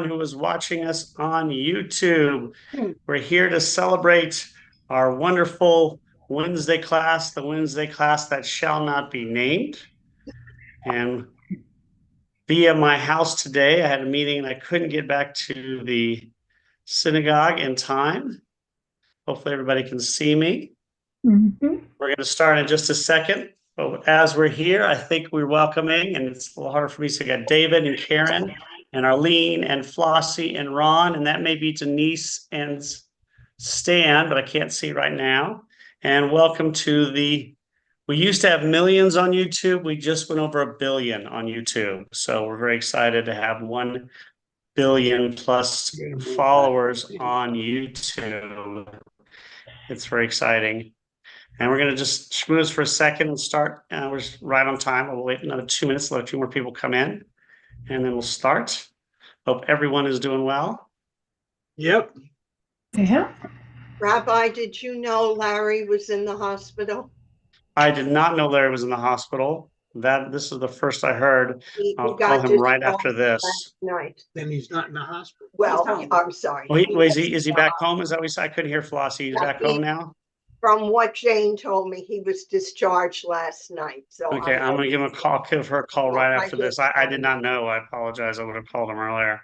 who is watching us on YouTube. We're here to celebrate our wonderful Wednesday class, the Wednesday class that shall not be named. And via my house today, I had a meeting and I couldn't get back to the synagogue in time. Hopefully everybody can see me. We're going to start in just a second. But as we're here, I think we're welcoming, and it's a little harder for me to so get David and Karen and Arlene and Flossie and Ron, and that may be Denise and Stan, but I can't see right now. And welcome to we used to have millions on YouTube. We just went over 1 billion on YouTube. So we're very excited to have 1 billion plus followers on YouTube. It's very exciting. And we're going to just schmooze for a second and start. We're right on time. We'll wait another 2 minutes, let a few more people come in, and then we'll start. Hope everyone is doing well. Yep. Yeah. Rabbi, did you know Larry was in the hospital? I did not know Larry was in the hospital. This is the first I heard. I'll call him right after this. Night. Then he's not in the hospital. Well, I'm sorry. Wait, is he back home? Is that what you said? I couldn't hear Flossie. He's back home now? From what Jane told me, he was discharged last night. So okay, I'm going to give him a call, give her a call right after this. I did not know. I apologize. I would have called him earlier.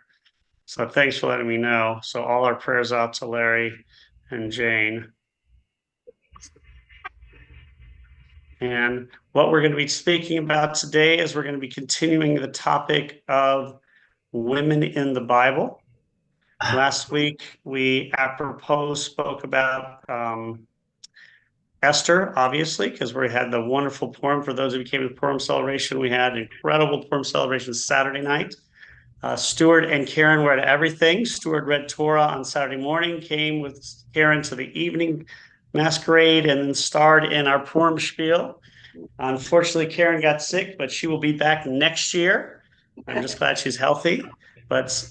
So thanks for letting me know. So all our prayers out to Larry and Jane. And what we're going to be speaking about today is we're going to be continuing the topic of women in the Bible. Last week, we apropos spoke about Esther, obviously, because we had the wonderful Purim. For those of you who came to the Purim celebration, we had an incredible Purim celebration Saturday night. Stuart and Karen were at everything. Stuart read Torah on Saturday morning, came with Karen to the evening masquerade, and then starred in our Purim spiel. Unfortunately, Karen got sick, but she will be back next year. I'm just glad she's healthy. But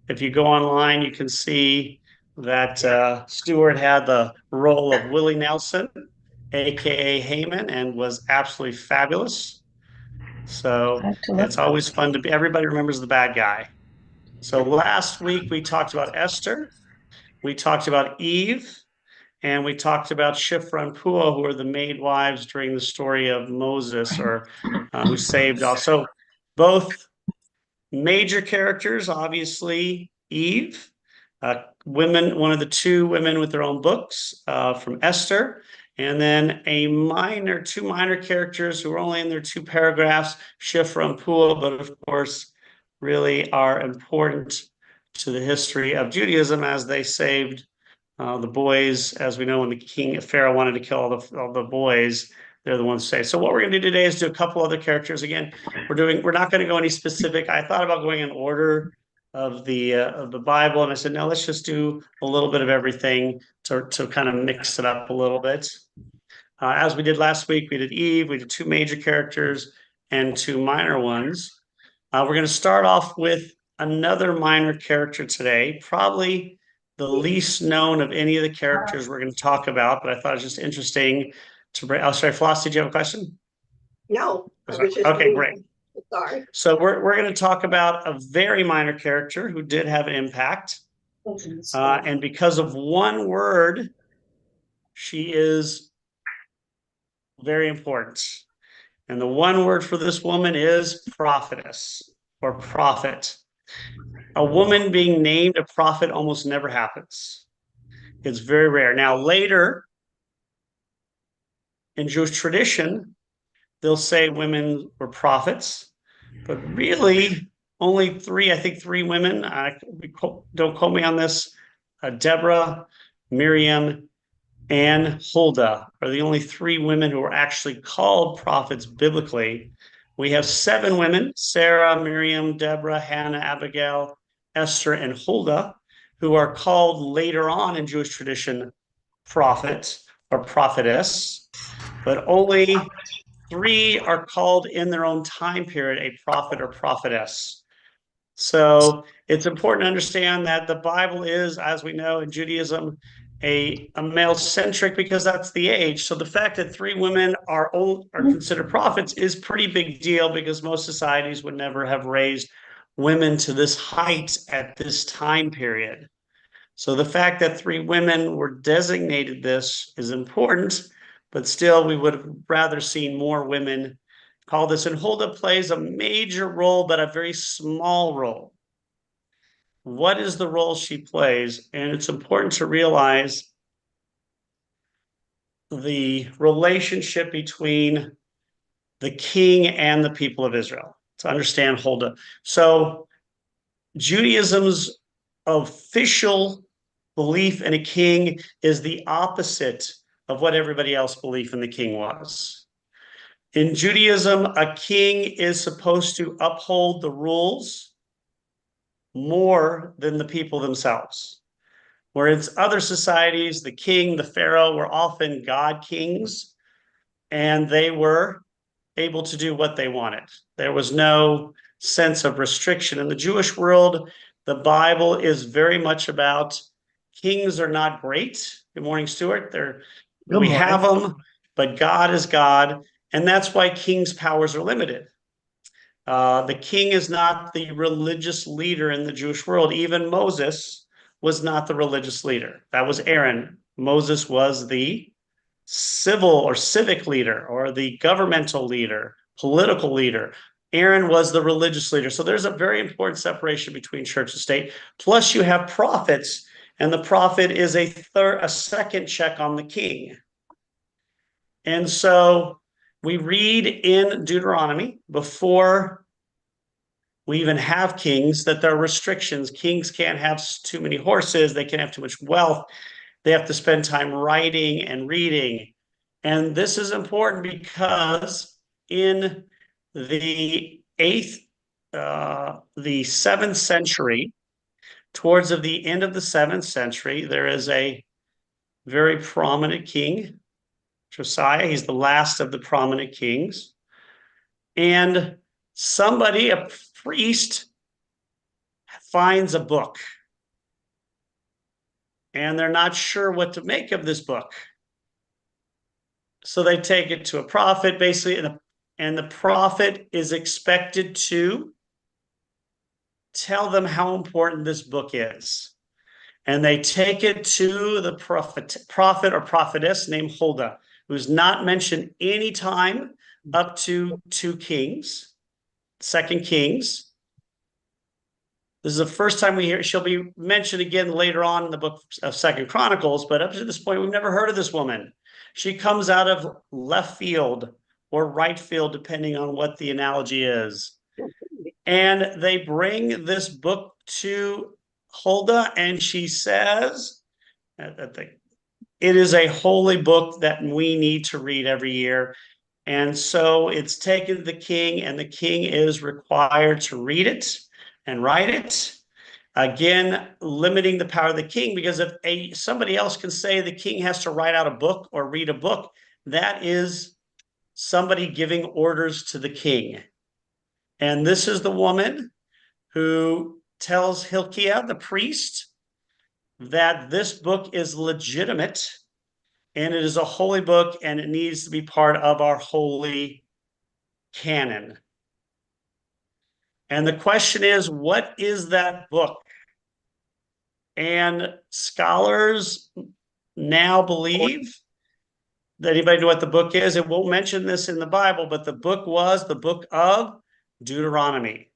if you go online, you can see that Stuart had the role of Willie Nelson, aka Haman, and was absolutely fabulous. So it's always fun to be, everybody remembers the bad guy. So last week we talked about Esther, we talked about Eve, and we talked about Shiphrah and Puah, who are the maid wives during the story of Moses, or who saved also. Both major characters, obviously Eve, women, one of the 2 women with their own books from Esther, and then two minor characters who are only in their 2 paragraphs, Shiphrah and Puah, but of course really are important to the history of Judaism as they saved the boys. As we know, when the king Pharaoh wanted to kill all the boys, they're the ones saved. So what we're going to do today is do a couple other characters. Again, we're not going to go any specific. I thought about going in order of the Bible, and I said, no, let's just do a little bit of everything to kind of mix it up a little bit. As we did last week, we did Eve, we did 2 major characters and 2 minor ones. We're going to start off with another minor character today, probably the least known of any of the characters we're going to talk about, but I thought it was just interesting to bring. Oh, sorry, Floss, did you have a question? No. Okay, great. Sorry. So we're going to talk about a very minor character who did have an impact. And because of one word, she is very important. And the one word for this woman is prophetess or prophet. A woman being named a prophet almost never happens. It's very rare. Now, later in Jewish tradition, they'll say women were prophets, but really only 3, I think 3 women, don't quote me on this, Deborah, Miriam, and Huldah are the only 3 women who are actually called prophets biblically. We have 7 women, Sarah, Miriam, Deborah, Hannah, Abigail, Esther, and Huldah, who are called later on in Jewish tradition prophet or prophetess, but only 3 are called in their own time period a prophet or prophetess. So it's important to understand that the Bible is, as we know in Judaism, a male-centric, because that's the age. So the fact that 3 women are considered prophets is pretty big deal, because most societies would never have raised women to this height at this time period. So the fact that 3 women were designated this is important, but still we would have rather seen more women call this. And Huldah plays a major role, but a very small role. What is the role she plays? And it's important to realize the relationship between the king and the people of Israel to understand Huldah. So Judaism's official belief in a king is the opposite of what everybody else believed in the king was. In Judaism, a king is supposed to uphold the rules more than the people themselves. Whereas other societies, the king, the pharaoh were often god kings, and they were able to do what they wanted. There was no sense of restriction. In the Jewish world, the Bible is very much about kings are not great. Good morning, Stuart. We have them, but God is God. And that's why kings' powers are limited. The king is not the religious leader in the Jewish world. Even Moses was not the religious leader. That was Aaron. Moses was the civil or civic leader or the governmental leader, political leader. Aaron was the religious leader. So there's a very important separation between church and state. Plus you have prophets, and the prophet is a second check on the king. And so we read in Deuteronomy, before we even have kings, that there are restrictions. Kings can't have too many horses. They can't have too much wealth. They have to spend time writing and reading. And this is important because in the 7th century, towards the end of the 7th century, there is a very prominent king, Josiah. He's the last of the prominent kings. And somebody, a priest, finds a book. And they're not sure what to make of this book. So they take it to a prophet, basically, and the prophet is expected to tell them how important this book is. And they take it to the prophet or prophetess named Huldah, who's not mentioned any time up to 2 Kings, 2 Kings. This is the first time we hear. She'll be mentioned again later on in the book of 2 Chronicles, but up to this point, we've never heard of this woman. She comes out of left field or right field, depending on what the analogy is. And they bring this book to Huldah, and she says that it is a holy book that we need to read every year. And so it's taken to the king, and the king is required to read it and write it. Again, limiting the power of the king, because if somebody else can say the king has to write out a book or read a book, that is somebody giving orders to the king. And this is the woman who tells Hilkiah, the priest, that this book is legitimate and it is a holy book and it needs to be part of our holy canon. And the question is, what is that book? And scholars now believe that anybody know what the book is? It won't mention this in the Bible, but the book was the book of Deuteronomy.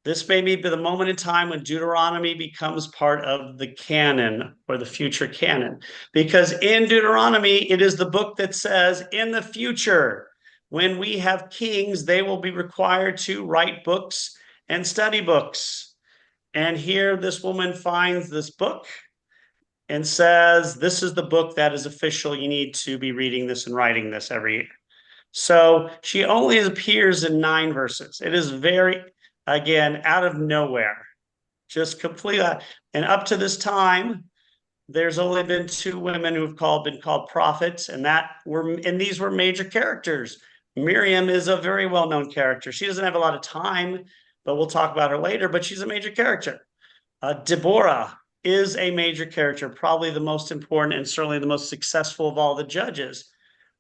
This may be the moment in time when Deuteronomy becomes part of the canon or the future canon, because in Deuteronomy, it is the book that says in the future, when we have kings, they will be required to write books and study books. And here this woman finds this book and says, this is the book that is official. You need to be reading this and writing this every year. So she only appears in 9 verses. It is very, again, out of nowhere, just completely. And up to this time, there's only been 2 women who've been called prophets, and these were major characters. Miriam is a very well-known character. She doesn't have a lot of time, but we'll talk about her later, but she's a major character. Deborah is a major character, probably the most important and certainly the most successful of all the judges.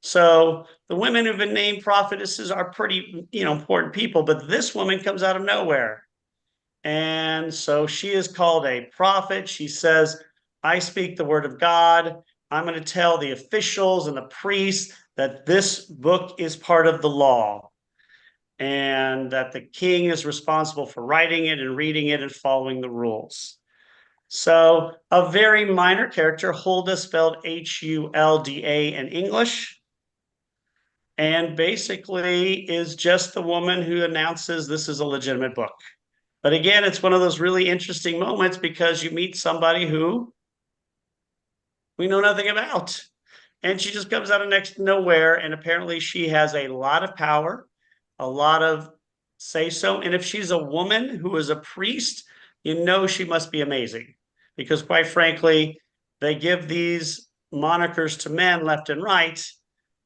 So the women who've been named prophetesses are pretty, important people, but this woman comes out of nowhere. And so she is called a prophet. She says, I speak the word of God. I'm going to tell the officials and the priests that this book is part of the law and that the king is responsible for writing it and reading it and following the rules. So a very minor character, Huldah, spelled Hulda in English, and basically is just the woman who announces this is a legitimate book. But again, it's one of those really interesting moments because you meet somebody who we know nothing about. And she just comes out of next nowhere. And apparently she has a lot of power, a lot of say so. And if she's a woman who is a priest, she must be amazing. Because quite frankly, they give these monikers to men left and right,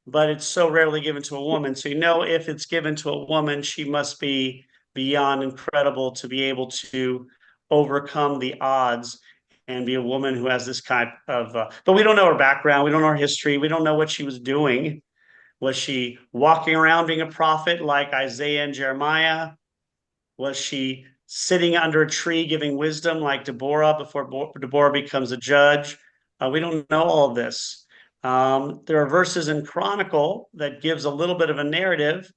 but it's so rarely given to a woman. So if it's given to a woman, she must be beyond incredible to be able to overcome the odds and be a woman who has this kind of, but we don't know her background. We don't know her history. We don't know what she was doing. Was she walking around being a prophet like Isaiah and Jeremiah? Was she sitting under a tree giving wisdom like Deborah before Deborah becomes a judge? We don't know all of this. There are verses in Chronicle that gives a little bit of a narrative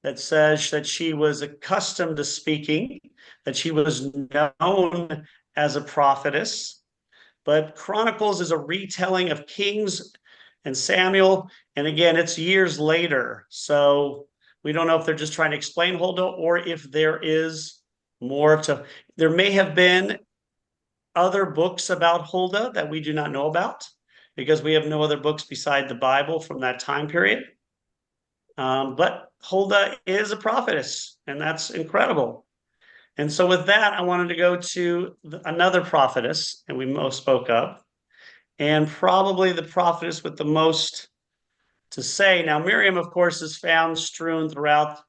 that says that she was accustomed to speaking, that she was known as a prophetess. But Chronicles is a retelling of Kings and Samuel. And again, it's years later. So we don't know if they're just trying to explain Huldah or if there is more to. There may have been other books about Huldah that we do not know about because we have no other books beside the Bible from that time period. But Huldah is a prophetess, and that's incredible. And so with that, I wanted to go to another prophetess, and we most spoke of, and probably the prophetess with the most to say. Now, Miriam, of course, is found strewn throughout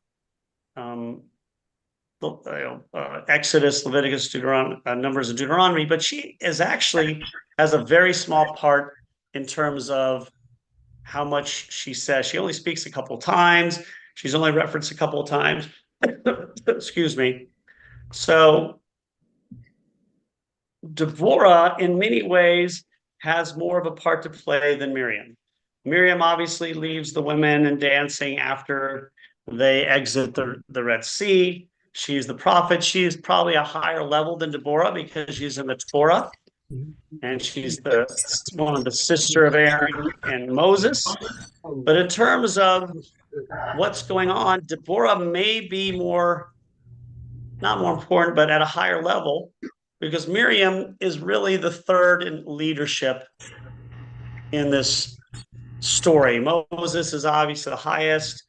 Exodus, Leviticus, Deuteronomy, Numbers, and Deuteronomy, but she is actually has a very small part in terms of how much she says. She only speaks a couple of times. She's only referenced a couple of times. Excuse me. So Deborah, in many ways, has more of a part to play than Miriam. Miriam obviously leaves the women and dancing after they exit the Red Sea. She's the prophet. She's probably a higher level than Deborah because she's in the Torah. And she's one of the sister of Aaron and Moses. But in terms of what's going on, Deborah may be not more important, but at a higher level, because Miriam is really the third in leadership in this story. Moses is obviously the highest,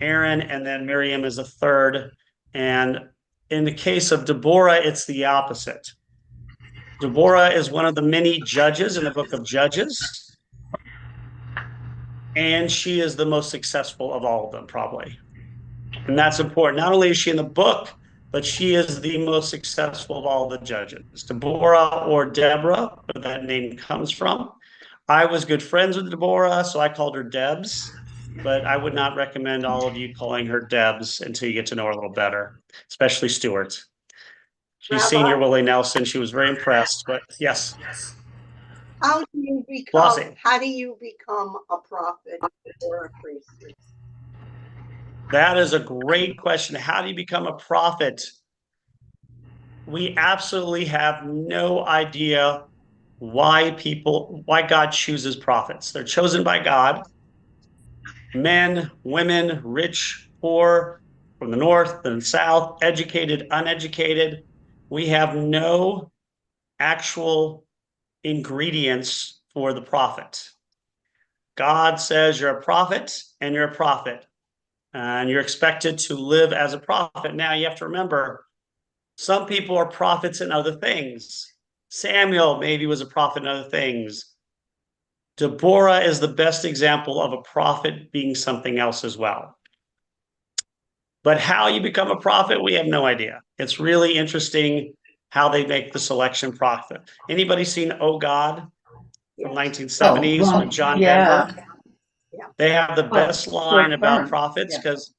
Aaron, and then Miriam is a third. And in the case of Deborah, it's the opposite. Deborah is one of the many judges in the book of Judges, and she is the most successful of all of them, probably. And that's important. Not only is she in the book, but she is the most successful of all the judges. Deborah, or Deborah, where that name comes from. I was good friends with Deborah, so I called her Debs, but I would not recommend all of you calling her Debs until you get to know her a little better, especially Stuart. She's Rabbi? Senior Willie Nelson. She was very impressed, but yes. How do you become a prophet or a priest? That is a great question. How do you become a prophet? We absolutely have no idea why God chooses prophets. They're chosen by God. Men, women, rich, poor, from the north and the south, educated, uneducated. We have no actual ingredients for the prophet. God says you're a prophet and you're a prophet. And you're expected to live as a prophet. Now you have to remember, some people are prophets in other things. Samuel maybe was a prophet in other things. Deborah is the best example of a prophet being something else as well. But how you become a prophet, we have no idea. It's really interesting how they make the selection prophet. Anybody seen Oh God from 1970s with John Denver? Yeah. They have the best line George about Burns, prophets yeah. because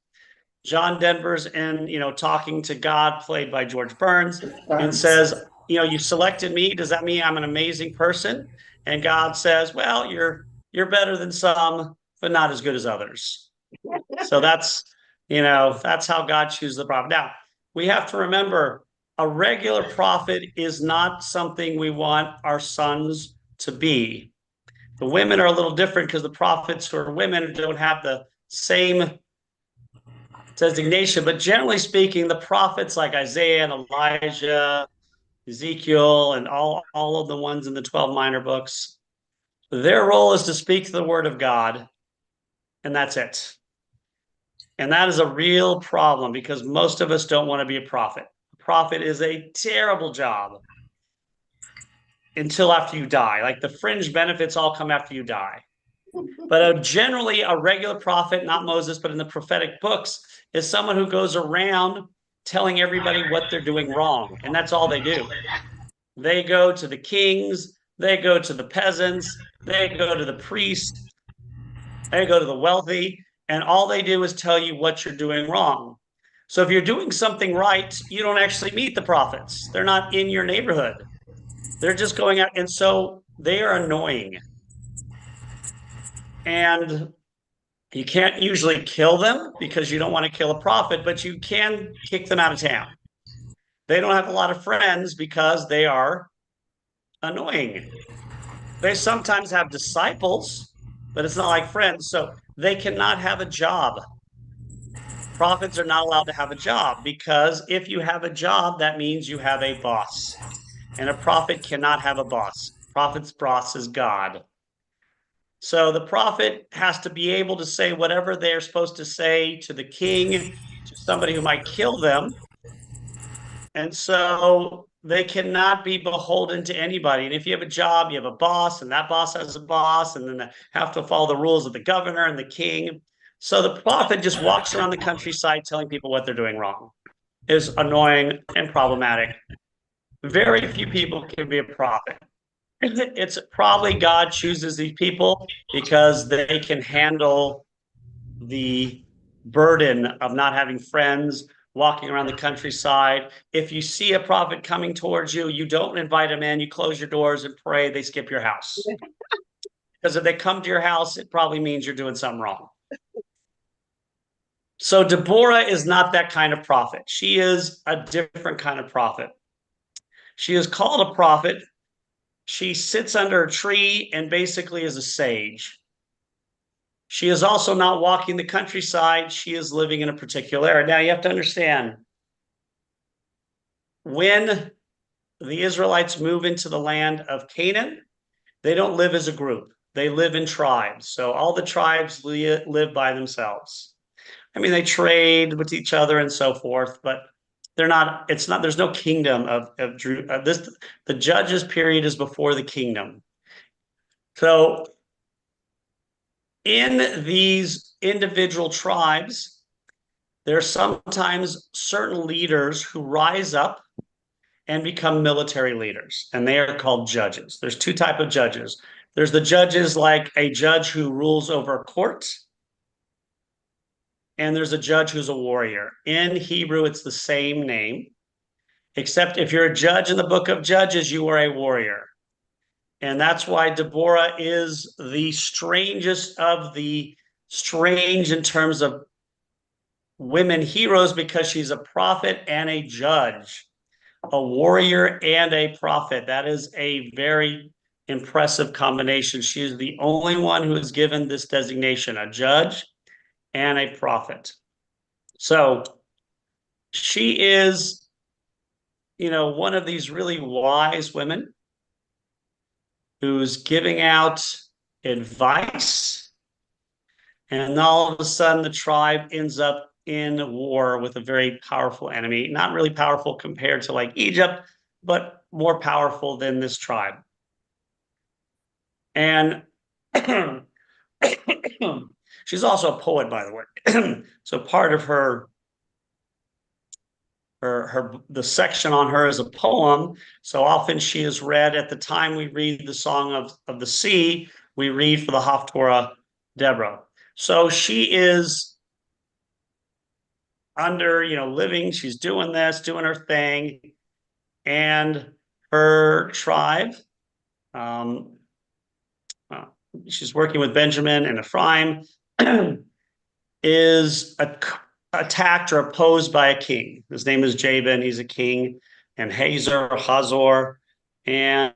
John Denver's in, talking to God, played by George Burns, and says, you selected me. Does that mean I'm an amazing person? And God says, well, you're better than some, but not as good as others. So that's how God chooses the prophet. Now, we have to remember a regular prophet is not something we want our sons to be. The women are a little different because the prophets who are women don't have the same designation. But generally speaking, the prophets like Isaiah and Elijah, Ezekiel, and all of the ones in the 12 minor books, their role is to speak the word of God, and that's it. And that is a real problem because most of us don't want to be a prophet. A prophet is a terrible job until after you die. Like the fringe benefits all come after you die. But generally, a regular prophet, not Moses, but in the prophetic books, is someone who goes around telling everybody what they're doing wrong. And that's all they do. They go to the kings, they go to the peasants, they go to the priests, they go to the wealthy, and all they do is tell you what you're doing wrong. So if you're doing something right, you don't actually meet the prophets. They're not in your neighborhood. They're just going out. And so they are annoying. And you can't usually kill them because you don't want to kill a prophet, but you can kick them out of town. They don't have a lot of friends because they are annoying. They sometimes have disciples, but it's not like friends. So they cannot have a job. Prophets are not allowed to have a job because if you have a job, that means you have a boss. And a prophet cannot have a boss. Prophet's boss is God. So the prophet has to be able to say whatever they're supposed to say to the king, to somebody who might kill them. And so they cannot be beholden to anybody. And if you have a job, you have a boss, and that boss has a boss, and then they have to follow the rules of the governor and the king. So the prophet just walks around the countryside telling people what they're doing wrong. Is annoying and problematic. Very few people can be a prophet. It's probably God chooses these people because they can handle the burden of not having friends, walking around the countryside. If you see a prophet coming towards you, you don't invite them in, you close your doors and pray they skip your house. Because if they come to your house, it probably means you're doing something wrong. So Deborah is not that kind of prophet. She is a different kind of prophet. She is called a prophet. She sits under a tree and basically is a sage. She is also not walking the countryside. She is living in a particular area. Now you have to understand, when the Israelites move into the land of Canaan, they don't live as a group. They live in tribes. So all the tribes live by themselves. I mean, they trade with each other and so forth, but there's no kingdom of this. The judges period is before the kingdom. So in these individual tribes, there are sometimes certain leaders who rise up and become military leaders, and they are called judges. There's two types of judges. There's the judges like a judge who rules over a court, and there's a judge who's a warrior. In Hebrew, it's the same name, except if you're a judge in the book of Judges, you are a warrior. And that's why Deborah is the strangest of the strange in terms of women heroes, because she's a prophet and a judge, a warrior and a prophet. That is a very impressive combination. She is the only one who is given this designation, a judge and a prophet. So she is, one of these really wise women who's giving out advice. And all of a sudden, the tribe ends up in war with a very powerful enemy. Not really powerful compared to like Egypt, but more powerful than this tribe. And she's also a poet, by the way. So part of the section on her is a poem. So often she is read at the time we read the Song of the Sea. We read for the Haftorah Deborah. So she is under, living, she's doing this, doing her thing. And her tribe, um, uh, she's working with Benjamin and Ephraim, is attacked or opposed by a king. His name is Jabin. He's a king, and Hazor, and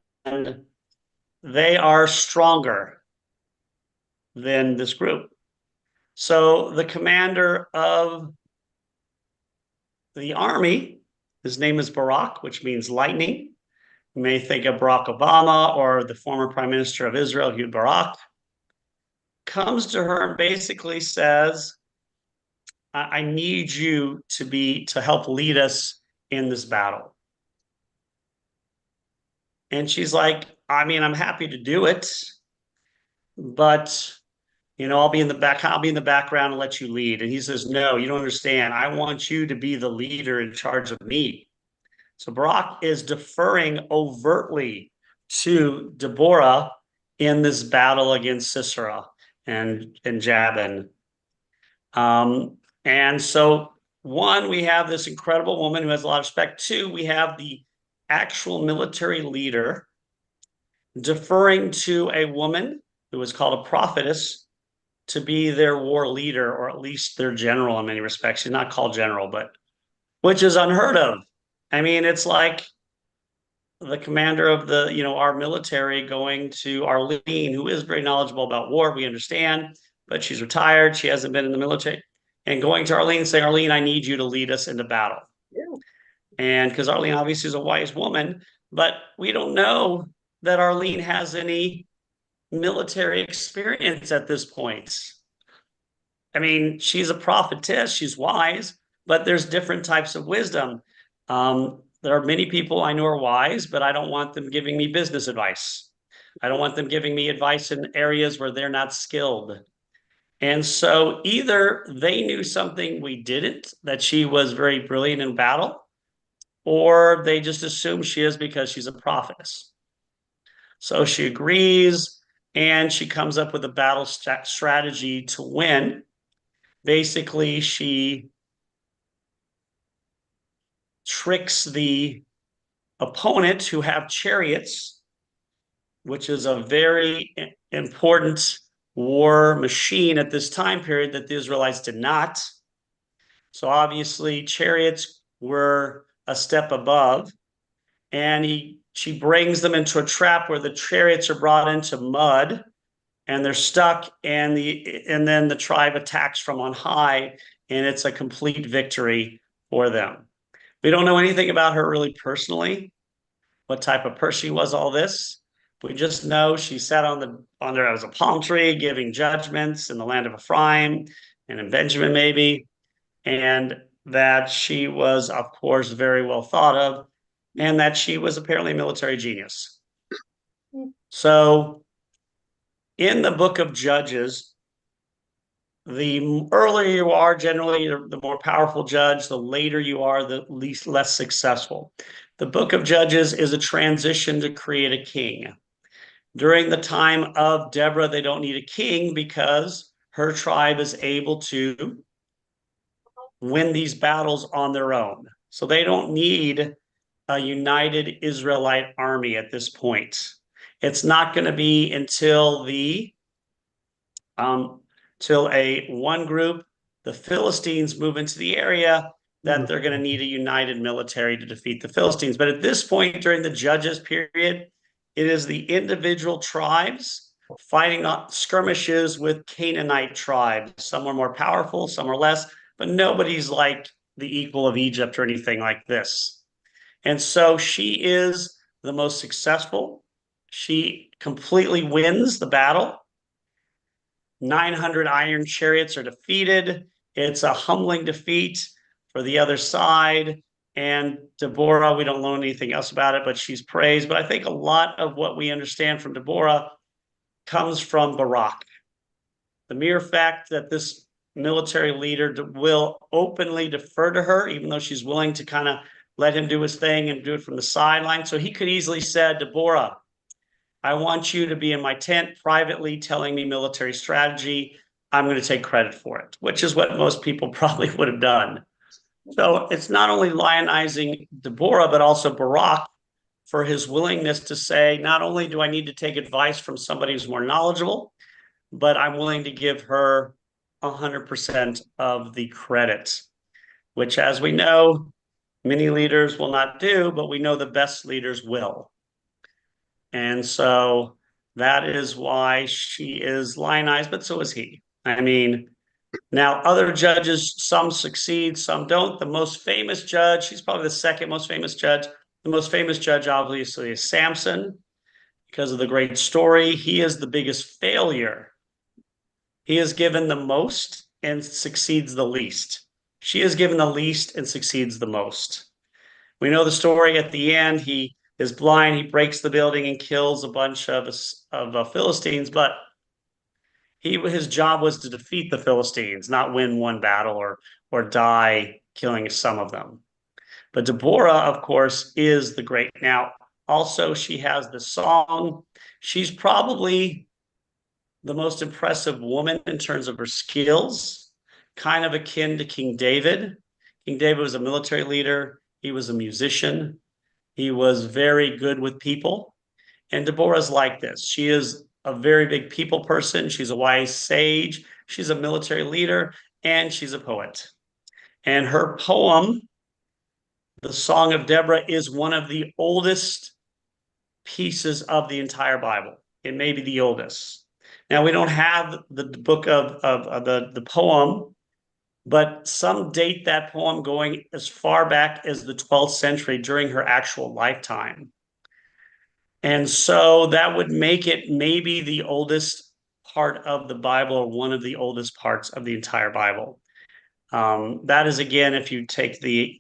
they are stronger than this group. So the commander of the army, his name is Barak, which means lightning. You may think of Barack Obama or the former prime minister of Israel, Ehud Barak, comes to her and basically says, I need you to help lead us in this battle. And she's like, I'm happy to do it, but I'll be in the background and let you lead. And he says, no, you don't understand. I want you to be the leader in charge of me. So Barak is deferring overtly to Deborah in this battle against Sisera and Jabin. And so, one, we have this incredible woman who has a lot of respect. Two, we have the actual military leader deferring to a woman who was called a prophetess to be their war leader, or at least their general in many respects. She's not called general, but which is unheard of. It's like the commander of our military going to Arlene, who is very knowledgeable about war, we understand, but she's retired. She hasn't been in the military. And going to Arlene and saying, Arlene, I need you to lead us into battle. Yeah. And because Arlene obviously is a wise woman, but we don't know that Arlene has any military experience at this point. She's a prophetess, she's wise, but there's different types of wisdom. There are many people I know are wise, but I don't want them giving me business advice. I don't want them giving me advice in areas where they're not skilled. And so either they knew something we didn't, that she was very brilliant in battle, or they just assume she is because she's a prophetess. So she agrees, and she comes up with a battle strategy to win. Basically, she tricks the opponent, who have chariots, which is a very important war machine at this time period that the Israelites did not. So obviously chariots were a step above, and she brings them into a trap where the chariots are brought into mud and they're stuck, and then the tribe attacks from on high, and it's a complete victory for them. We don't know anything about her really personally, what type of person she was, all this. We just know she sat under as a palm tree, giving judgments in the land of Ephraim and in Benjamin, maybe, and that she was, of course, very well thought of, and that she was apparently a military genius. So, in the book of Judges, the earlier you are, generally, the more powerful judge. The later you are, the less successful. The book of Judges is a transition to create a king. During the time of Deborah, they don't need a king because her tribe is able to win these battles on their own. So they don't need a united Israelite army at this point. It's not going to be until one group, the Philistines, move into the area, that they're going to need a united military to defeat the Philistines. But at this point, during the Judges period, it is the individual tribes fighting skirmishes with Canaanite tribes. Some are more powerful, some are less, but nobody's like the equal of Egypt or anything like this. And so she is the most successful. She completely wins the battle. 900 iron chariots are defeated. It's a humbling defeat for the other side. And Deborah, we don't know anything else about it, but she's praised. But I think a lot of what we understand from Deborah comes from Barak. The mere fact that this military leader will openly defer to her, even though she's willing to kind of let him do his thing and do it from the sideline. So he could easily said, Deborah, I want you to be in my tent privately telling me military strategy. I'm going to take credit for it, which is what most people probably would have done. So it's not only lionizing Deborah, but also Barak for his willingness to say, not only do I need to take advice from somebody who's more knowledgeable, but I'm willing to give her 100% of the credit, which, as we know, many leaders will not do, but we know the best leaders will. And so that is why she is lionized, but so is he. I mean, now other judges, some succeed, some don't. The most famous judge, he's probably the second most famous judge. The most famous judge, obviously, is Samson because of the great story. He is the biggest failure. He is given the most and succeeds the least. She is given the least and succeeds the most. We know the story at the end. He is blind. He breaks the building and kills a bunch of Philistines, but his job was to defeat the Philistines, not win one battle or die killing some of them. But Deborah, of course, is the great. Now, also, she has the song. She's probably the most impressive woman in terms of her skills, kind of akin to King David. King David was a military leader. He was a musician. He was very good with people. And Deborah's like this. She is a very big people person. She's a wise sage. She's a military leader, and she's a poet. And her poem, the Song of Deborah, is one of the oldest pieces of the entire Bible. It may be the oldest. Now, we don't have the book of the poem, but some date that poem going as far back as the 12th century during her actual lifetime. And so that would make it maybe the oldest part of the Bible, or one of the oldest parts of the entire Bible. That is, again, if you take the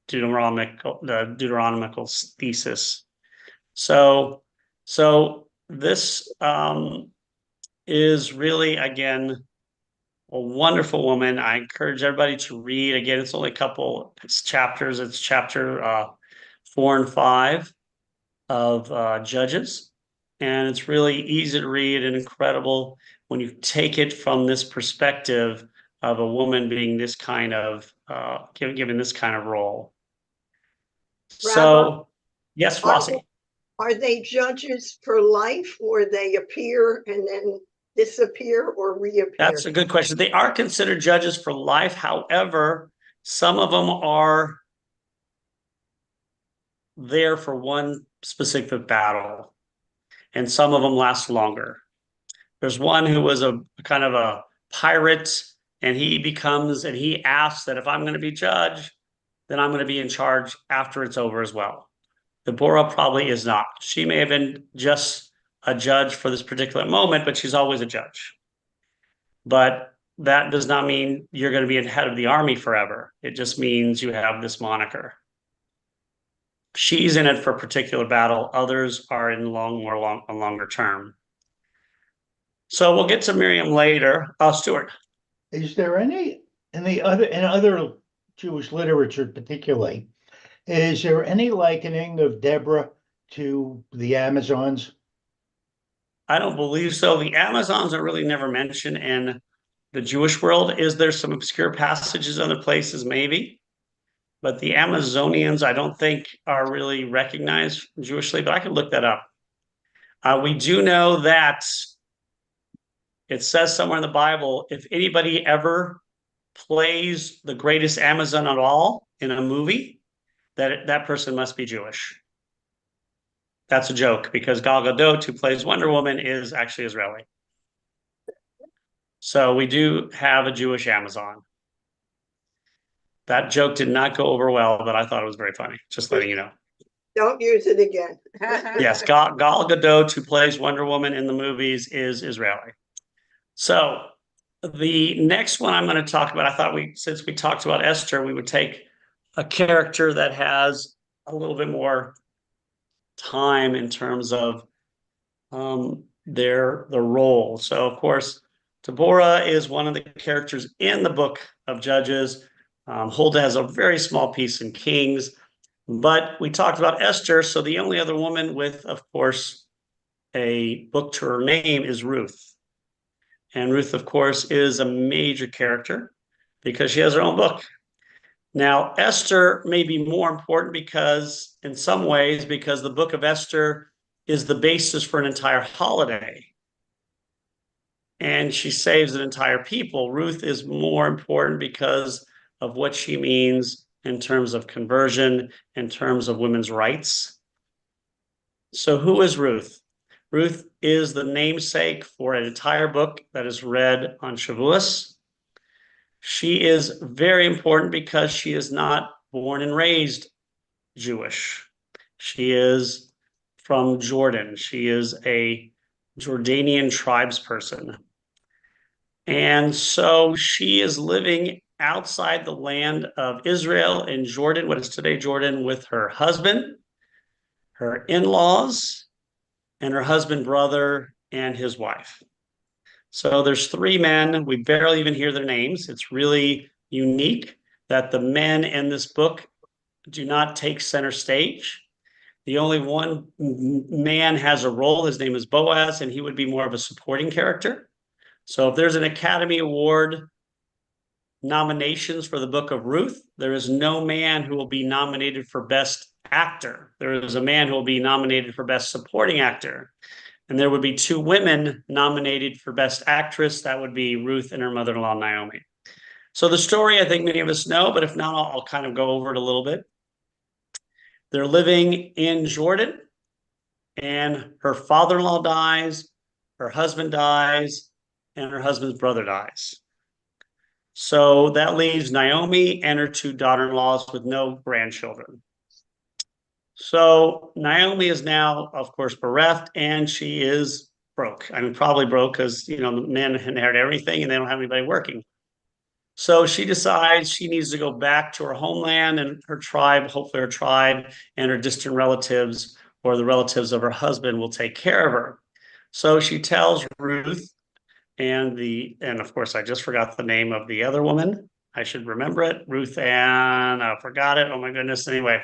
Deuteronomical thesis. So this is really, again, a wonderful woman. I encourage everybody to read. Again, it's only a couple chapters. It's chapter 4 and 5 of Judges. And it's really easy to read and incredible when you take it from this perspective of a woman being this kind of, given this kind of role. So, yes, Flossie. Are they judges for life, or they appear and then disappear or reappear? That's a good question. They are considered judges for life. However, some of them are there for one specific battle, and some of them last longer. There's one who was a kind of a pirate, and he asks that if I'm going to be judge, then I'm going to be in charge after it's over as well. Deborah probably is not. She may have been just a judge for this particular moment, but she's always a judge. But that does not mean you're going to be head of the army forever. It just means you have this moniker. She's in it for a particular battle. Others are in a longer term. So we'll get to Miriam later. Stuart. Is there in other Jewish literature particularly, is there any likening of Deborah to the Amazons? I don't believe so. The Amazons are really never mentioned in the Jewish world. Is there some obscure passages in other places? Maybe. But the Amazonians, I don't think, are really recognized Jewishly, but I could look that up. We do know that it says somewhere in the Bible, if anybody ever plays the greatest Amazon of all in a movie, that person must be Jewish. That's a joke, because Gal Gadot, who plays Wonder Woman, is actually Israeli. So we do have a Jewish Amazon. That joke did not go over well, but I thought it was very funny. Just letting you know. Don't use it again. Yes, Gal Gadot, who plays Wonder Woman in the movies, is Israeli. So the next one I'm going to talk about, I thought since we talked about Esther, we would take a character that has a little bit more time in terms of the role. So, of course, Deborah is one of the characters in the book of Judges. Huldah has a very small piece in Kings, but we talked about Esther. So the only other woman with, of course, a book to her name is Ruth. And Ruth, of course, is a major character because she has her own book. Now, Esther may be more important because, in some ways, because the book of Esther is the basis for an entire holiday. And she saves an entire people. Ruth is more important because of what she means in terms of conversion, in terms of women's rights. So, who is Ruth? Ruth is the namesake for an entire book that is read on Shavuos. She is very important because she is not born and raised Jewish. She is from Jordan. She is a Jordanian tribesperson. And so she is living outside the land of Israel in Jordan, what is today Jordan, with her husband, her in-laws, and her husband, brother, and his wife. So there's three men. We barely even hear their names. It's really unique that the men in this book do not take center stage. The only one man has a role. His name is Boaz, and he would be more of a supporting character. So if there's an Academy Award nominations for the book of Ruth, there is no man who will be nominated for Best Actor. There is a man who will be nominated for Best Supporting Actor. And there would be two women nominated for Best Actress. That would be Ruth and her mother-in-law, Naomi. So the story, I think many of us know, but if not, I'll kind of go over it a little bit. They're living in Jordan, and her father-in-law dies, her husband dies, and her husband's brother dies. So that leaves Naomi and her two daughter-in-laws with no grandchildren. So Naomi is now, of course, bereft, and she is broke. I mean, probably broke because, the men inherit everything and they don't have anybody working. So she decides she needs to go back to her homeland and her tribe, hopefully her tribe and her distant relatives or the relatives of her husband will take care of her. So she tells Ruth and of course, I just forgot the name of the other woman. I should remember it. Ruth and I forgot it. Oh my goodness. Anyway,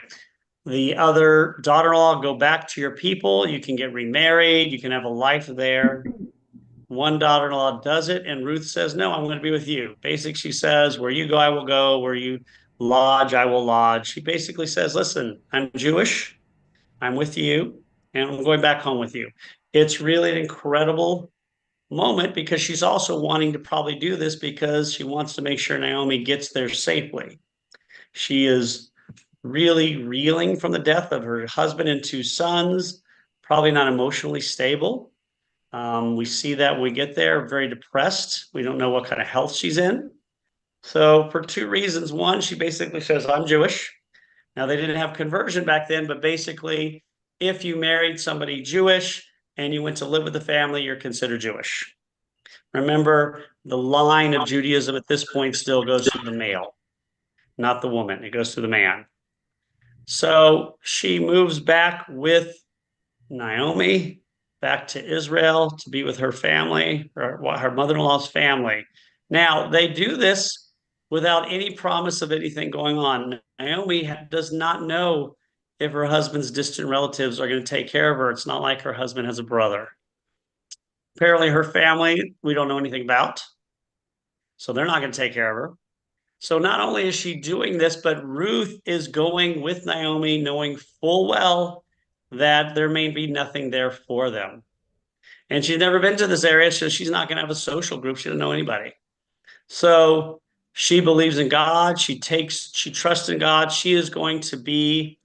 the other daughter-in-law, go back to your people. You can get remarried. You can have a life there. One daughter-in-law does it, and Ruth says, no, I'm going to be with you. Basically, she says, where you go, I will go. Where you lodge, I will lodge. She basically says, listen, I'm Jewish. I'm with you, and I'm going back home with you. It's really an incredible moment because she's also wanting to probably do this because she wants to make sure Naomi gets there safely. She is really reeling from the death of her husband and two sons, probably not emotionally stable. We see that when we get there, very depressed. We don't know what kind of health she's in. So for two reasons. One, she basically says, I'm Jewish. Now, they didn't have conversion back then, but basically, if you married somebody Jewish and you went to live with the family, you're considered Jewish. Remember, the line of Judaism at this point still goes through the male, not the woman. It goes through the man. So she moves back with Naomi back to Israel to be with her family, her mother-in-law's family. Now, they do this without any promise of anything going on. Naomi does not know if her husband's distant relatives are going to take care of her. It's not like her husband has a brother. Apparently, her family, we don't know anything about. So they're not going to take care of her. So not only is she doing this, but Ruth is going with Naomi, knowing full well that there may be nothing there for them. And she's never been to this area, so she's not going to have a social group. She doesn't know anybody. So she believes in God. She trusts in God. She is going to be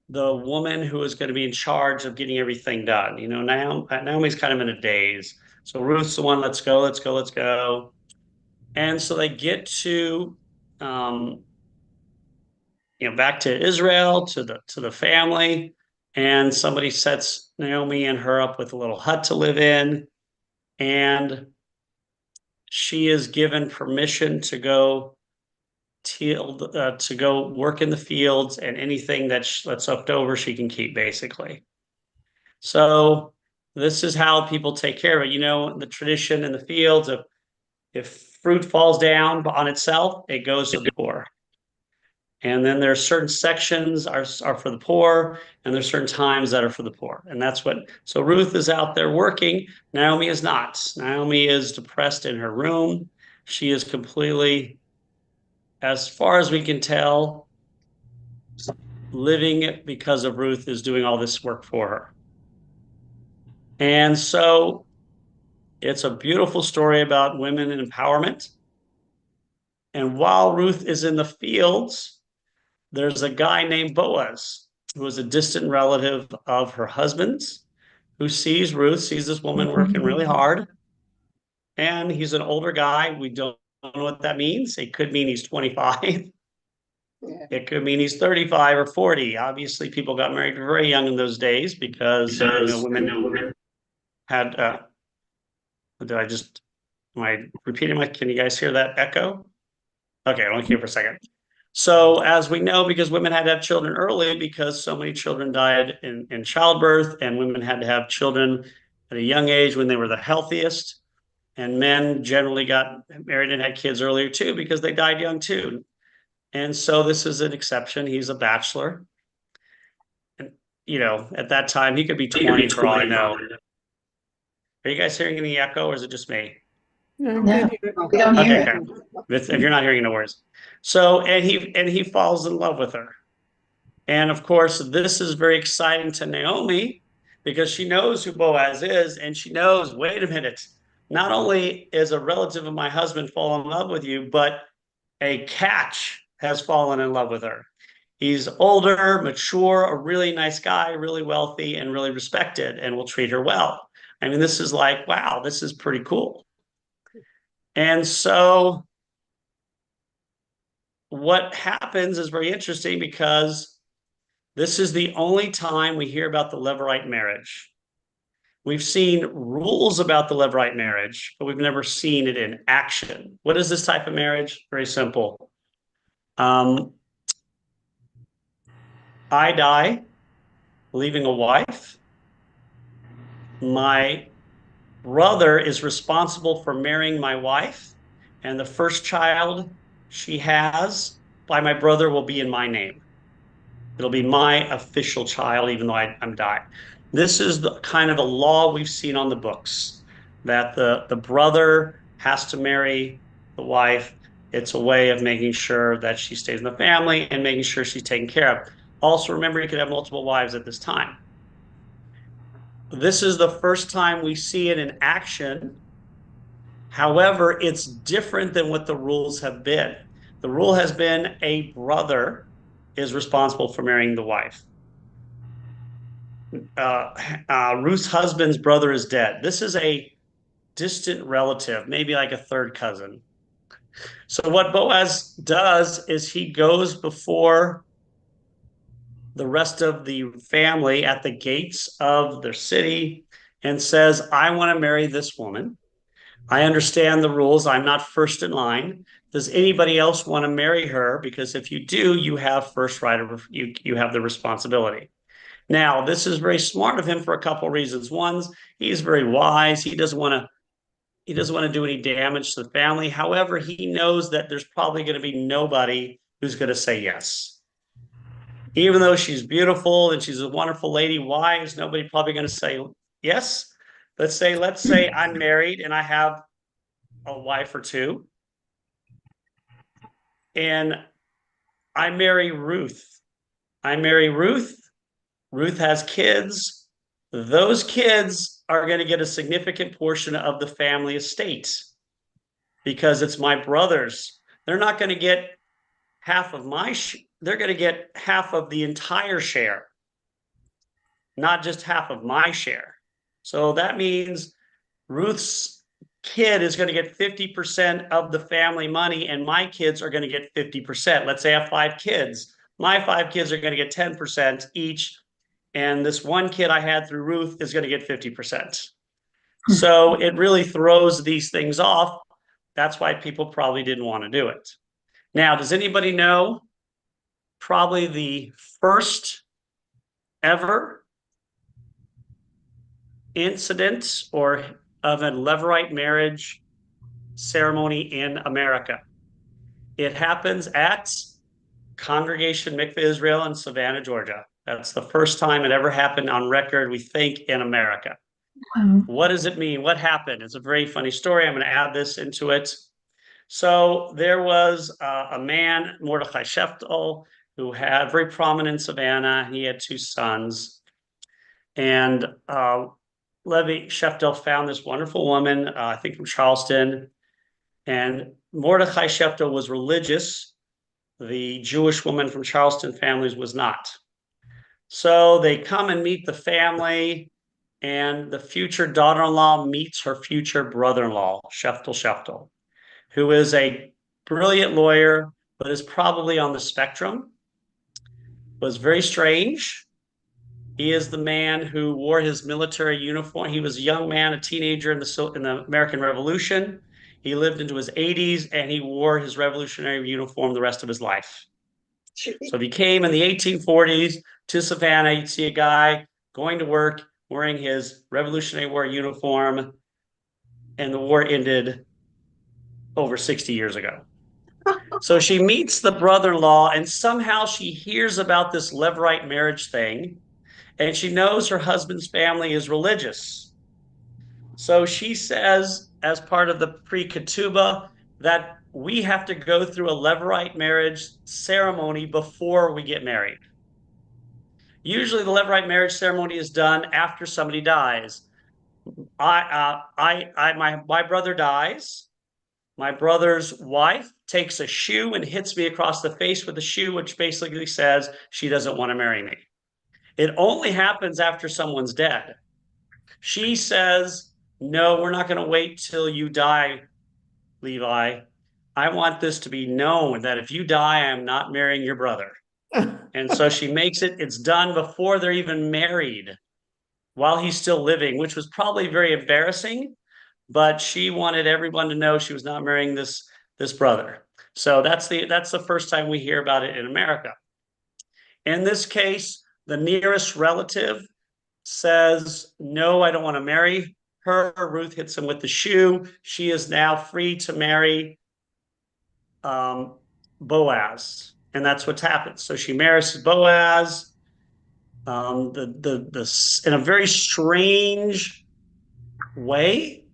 the woman who is going to be in charge of getting everything done. Naomi's kind of in a daze. So Ruth's the one, let's go, let's go, let's go. And so they get to back to Israel, to the family, and somebody sets Naomi and her up with a little hut to live in, and she is given permission to go work in the fields, and anything that's left over she can keep, basically. So this is how people take care of it. The tradition in the fields of if fruit falls down on itself, it goes to the poor. And then there are certain sections are for the poor, and there's certain times that are for the poor. And that's what, so Ruth is out there working. Naomi is not. Naomi is depressed in her room. She is completely, as far as we can tell, living because of Ruth is doing all this work for her. And so it's a beautiful story about women and empowerment. And while Ruth is in the fields, there's a guy named Boaz, who is a distant relative of her husband's, who sees Ruth, sees this woman working really hard. And he's an older guy. We don't know what that means. It could mean he's 25. Yeah. It could mean he's 35 or 40. Obviously, people got married very young in those days because women had, did I just, am I repeating can you guys hear that echo? Okay, I'll keep for a second. So as we know, because women had to have children early because so many children died in childbirth, and women had to have children at a young age when they were the healthiest. And men generally got married and had kids earlier too because they died young too. And so this is an exception. He's a bachelor. And, at that time, he could be 20 for all I know. Are you guys hearing any echo, or is it just me? No, No. good. We don't hear Okay, it. if you're not hearing, no worries. So, and he falls in love with her. And of course, this is very exciting to Naomi because she knows who Boaz is, and she knows, wait a minute, not only is a relative of my husband fallen in love with you, but a catch has fallen in love with her. He's older, mature, a really nice guy, really wealthy, and really respected, and will treat her well. I mean, this is like, wow, this is pretty cool. And so what happens is very interesting because this is the only time we hear about the Levirate marriage. We've seen rules about the Levirate marriage, but we've never seen it in action. What is this type of marriage? Very simple. I die, leaving a wife. My brother is responsible for marrying my wife, and the first child she has by my brother will be in my name. It'll be my official child, even though I'm dying. This is the kind of a law we've seen on the books, that the brother has to marry the wife. It's a way of making sure that she stays in the family and making sure she's taken care of. Also, remember, you could have multiple wives at this time. This is the first time we see it in action. However, it's different than what the rules have been. The rule has been a brother is responsible for marrying the wife. Ruth's husband's brother is dead. This is a distant relative, maybe like a third cousin. So what Boaz does is he goes before the rest of the family at the gates of their city and says, I want to marry this woman. I understand the rules. I'm not first in line. Does anybody else want to marry her? Because if you do, you have first right of you have the responsibility. Now, this is very smart of him for a couple of reasons. One, he's very wise. He doesn't want to do any damage to the family. However, he knows that there's probably going to be nobody who's going to say yes. Even though she's beautiful and she's a wonderful lady, why is nobody probably going to say yes? Let's say I'm married and I have a wife or two, and I marry Ruth. Ruth has kids. Those kids are going to get a significant portion of the family estate because it's my brother's. They're not going to get half of they're going to get half of the entire share, not just half of my share. So that means Ruth's kid is going to get 50% of the family money, and my kids are going to get 50%. Let's say I have 5 kids. My 5 kids are going to get 10% each, and this one kid I had through Ruth is going to get 50%. So it really throws these things off. That's why people probably didn't want to do it. Now, does anybody know probably the first ever incident or of a Levirate marriage ceremony in America? It happens at Congregation Mikveh Israel in Savannah, Georgia. That's the first time it ever happened on record, we think, in America. What does it mean? What happened? It's a very funny story. I'm going to add this into it. So there was a man, Mordechai Sheftel, who had very prominent in Savannah. He had two sons. And Levi Sheftel found this wonderful woman, I think from Charleston. And Mordechai Sheftel was religious. The Jewish woman from Charleston families was not. So they come and meet the family, and the future daughter-in-law meets her future brother-in-law, Sheftel, who is a brilliant lawyer, but is probably on the spectrum, was very strange. He is the man who wore his military uniform. He was a young man, a teenager in the American Revolution. He lived into his 80s, and he wore his revolutionary uniform the rest of his life. So if he came in the 1840s to Savannah, you'd see a guy going to work wearing his Revolutionary War uniform, and the war ended over 60 years ago. So she meets the brother-in-law, and somehow she hears about this Levirate marriage thing, and she knows her husband's family is religious. So she says, as part of the pre-ketubah, that we have to go through a Levirate marriage ceremony before we get married. Usually the Levirate marriage ceremony is done after somebody dies. My brother dies. My brother's wife takes a shoe and hits me across the face with a shoe, which basically says she doesn't want to marry me. It only happens after someone's dead. She says, no, we're not going to wait till you die, Levi. I want this to be known that if you die, I'm not marrying your brother. And so she makes it's done before they're even married, while he's still living, which was probably very embarrassing, but she wanted everyone to know she was not marrying this brother. So that's the first time we hear about it in America. In this case, the nearest relative says, no, I don't want to marry her. Ruth hits him with the shoe. She is now free to marry Boaz. And that's what's happened. So she marries Boaz. In a very strange way,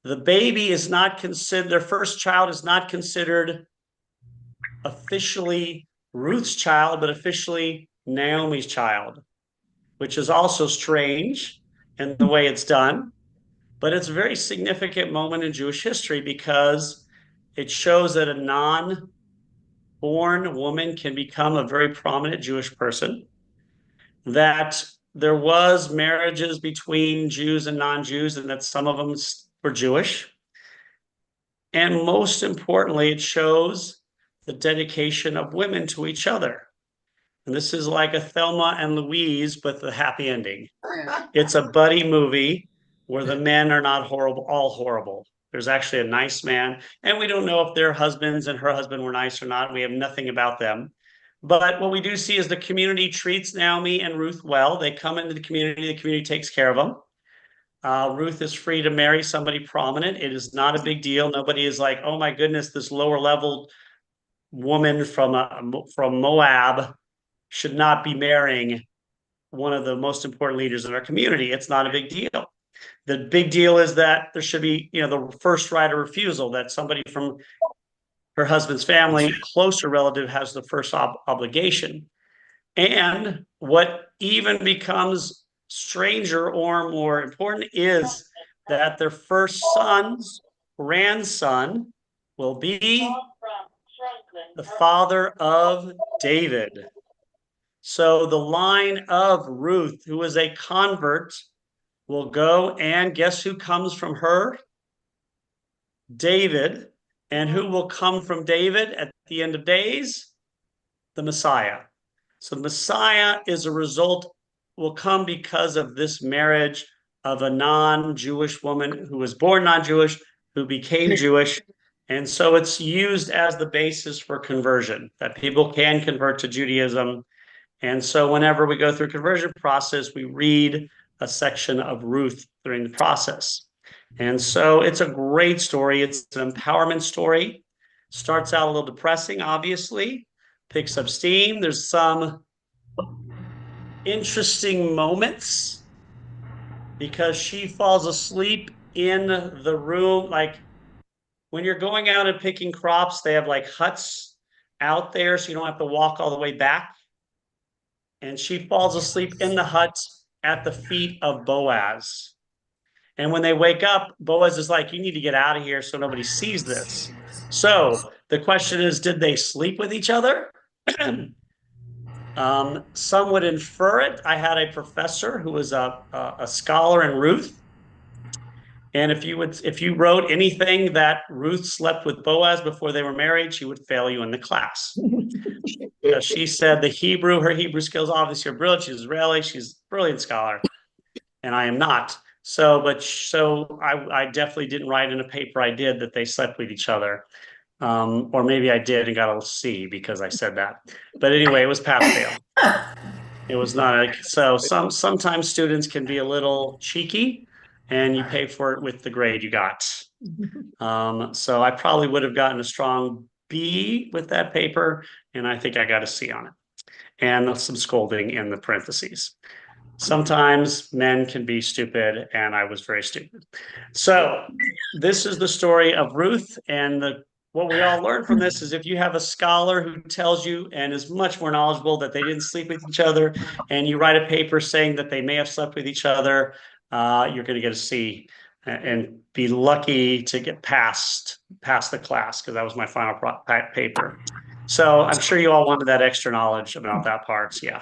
the baby is not considered, their first child is not considered officially Ruth's child, but officially Naomi's child, which is also strange in the way it's done. But it's a very significant moment in Jewish history because it shows that a non-born woman can become a very prominent Jewish person, that there was marriages between Jews and non-Jews, and that some of them were Jewish. And most importantly, it shows the dedication of women to each other. And this is like a Thelma and Louise, but the happy ending. It's a buddy movie where the men are not all horrible. There's actually a nice man, and we don't know if their husbands and her husband were nice or not. We have nothing about them. But what we do see is the community treats Naomi and Ruth well. They come into the community takes care of them. Ruth is free to marry somebody prominent. It is not a big deal. Nobody is like, oh my goodness, this lower level woman from Moab should not be marrying one of the most important leaders in our community. It's not a big deal. The big deal is that there should be, the first right of refusal, that somebody from her husband's family, closer relative, has the first obligation. And what even becomes stranger or more important is that their first son's grandson will be the father of David. So the line of Ruth, who is a convert, will go, and guess who comes from her? David. And who will come from David at the end of days? The Messiah. So the Messiah is a result, will come because of this marriage of a non-Jewish woman who was born non-Jewish, who became Jewish. And so it's used as the basis for conversion, that people can convert to Judaism. And so whenever we go through a conversion process, we read a section of Ruth during the process. And so it's a great story. It's an empowerment story. Starts out a little depressing, obviously, picks up steam. There's some interesting moments because she falls asleep in the room. Like when you're going out and picking crops, they have like huts out there so you don't have to walk all the way back. And she falls asleep in the hut at the feet of Boaz. And when they wake up, Boaz is like, you need to get out of here so nobody sees this. So the question is, did they sleep with each other? Some would infer it. I had a professor who was a scholar in Ruth. And if you wrote anything that Ruth slept with Boaz before they were married, she would fail you in the class. She said her Hebrew skills obviously are brilliant. She's Israeli. She's a brilliant scholar. And I am not. So I definitely didn't write in a paper I did that they slept with each other. Or maybe I did and got a C because I said that. But anyway, it was pass fail. It was not so sometimes students can be a little cheeky and you pay for it with the grade you got. So I probably would have gotten a strong B with that paper, and I think I got a C on it. And some scolding in the parentheses. Sometimes men can be stupid, and I was very stupid. So this is the story of Ruth, and what we all learn from this is if you have a scholar who tells you and is much more knowledgeable that they didn't sleep with each other, and you write a paper saying that they may have slept with each other, you're going to get a C and be lucky to get past the class because that was my final paper. So I'm sure you all wanted that extra knowledge about that part. Yeah.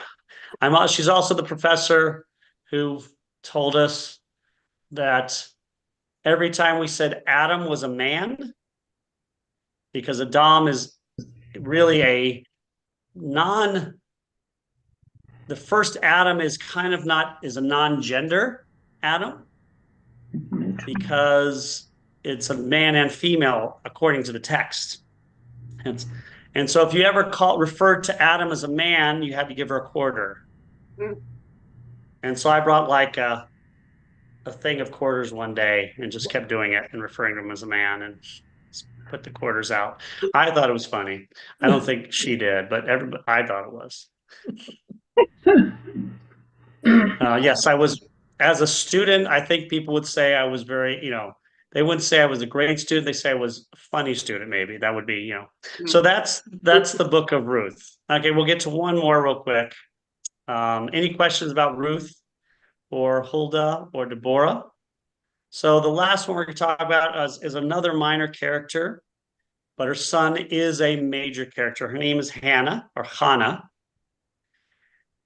She's also the professor who told us that every time we said Adam was a man, because Adam is really the first Adam is kind of is a non-gender Adam because it's a man and female according to the text. And so if you ever referred to Adam as a man, you had to give her a quarter. And so I brought like a thing of quarters one day and just kept doing it and referring to him as a man and put the quarters out. I thought it was funny. I don't think she did, but I thought it was. Yes, I was, as a student, I think people would say I was very, they wouldn't say I was a great student. They say I was a funny student, maybe. That would be, So that's the book of Ruth. Okay, we'll get to one more real quick. Any questions about Ruth or Huldah or Deborah? So the last one we're going to talk about is another minor character, but her son is a major character. Her name is Hannah.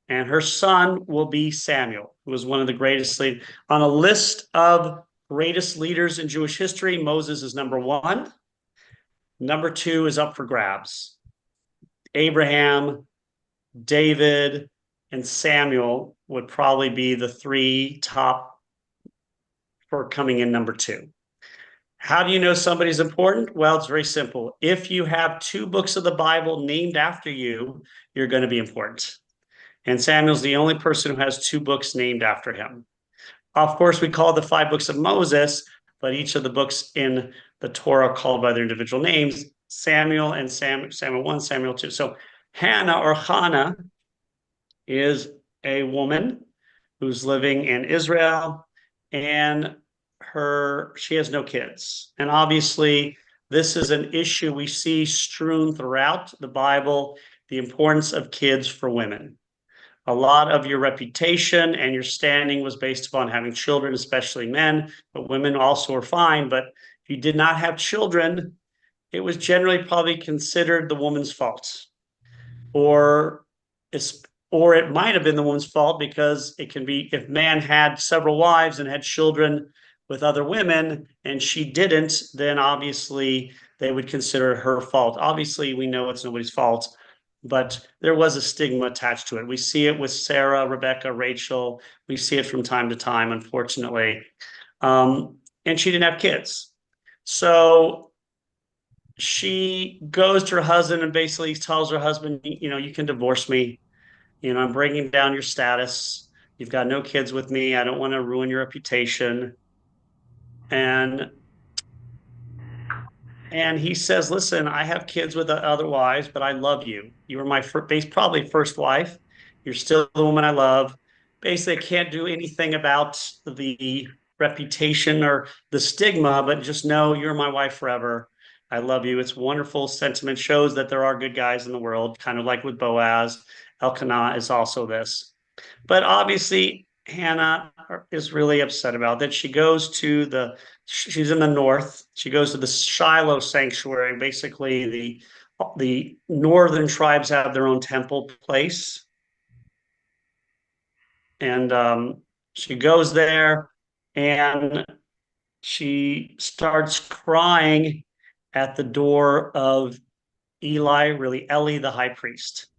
And her son will be Samuel, who was one of the greatest leaders. On a list of greatest leaders in Jewish history, Moses is number 1. Number 2 is up for grabs. Abraham, David, and Samuel would probably be the 3 top for coming in number 2. How do you know somebody's important? Well, it's very simple. If you have 2 books of the Bible named after you, you're going to be important. And Samuel's the only person who has 2 books named after him. Of course, we call the 5 books of Moses, but each of the books in the Torah called by their individual names, Samuel and Samuel 1, Samuel 2. So Hannah is a woman who's living in Israel, and she has no kids. And obviously, this is an issue we see strewn throughout the Bible, the importance of kids for women. A lot of your reputation and your standing was based upon having children, especially men, but women also were fine. But if you did not have children, it was generally probably considered the woman's fault. Or it might have been the woman's fault because it can be if man had several wives and had children with other women and she didn't, then obviously they would consider it her fault. Obviously, we know it's nobody's fault, but there was a stigma attached to it. We see it with Sarah, Rebecca, Rachel. We see it from time to time, unfortunately. And she didn't have kids. So she goes to her husband and basically tells her husband, you can divorce me. I'm bringing down your status. You've got no kids with me. I don't want to ruin your reputation. And he says, listen, I have kids with other wives, but I love you. You were my probably first wife. You're still the woman I love. Basically, I can't do anything about the reputation or the stigma, but just know you're my wife forever. I love you. It's wonderful sentiment, shows that there are good guys in the world, kind of like with Boaz. Elkanah is also this. But obviously, Hannah is really upset about that. She's in the north. She goes to the Shiloh sanctuary. Basically, the northern tribes have their own temple place. And she goes there and she starts crying at the door of Eli, the high priest.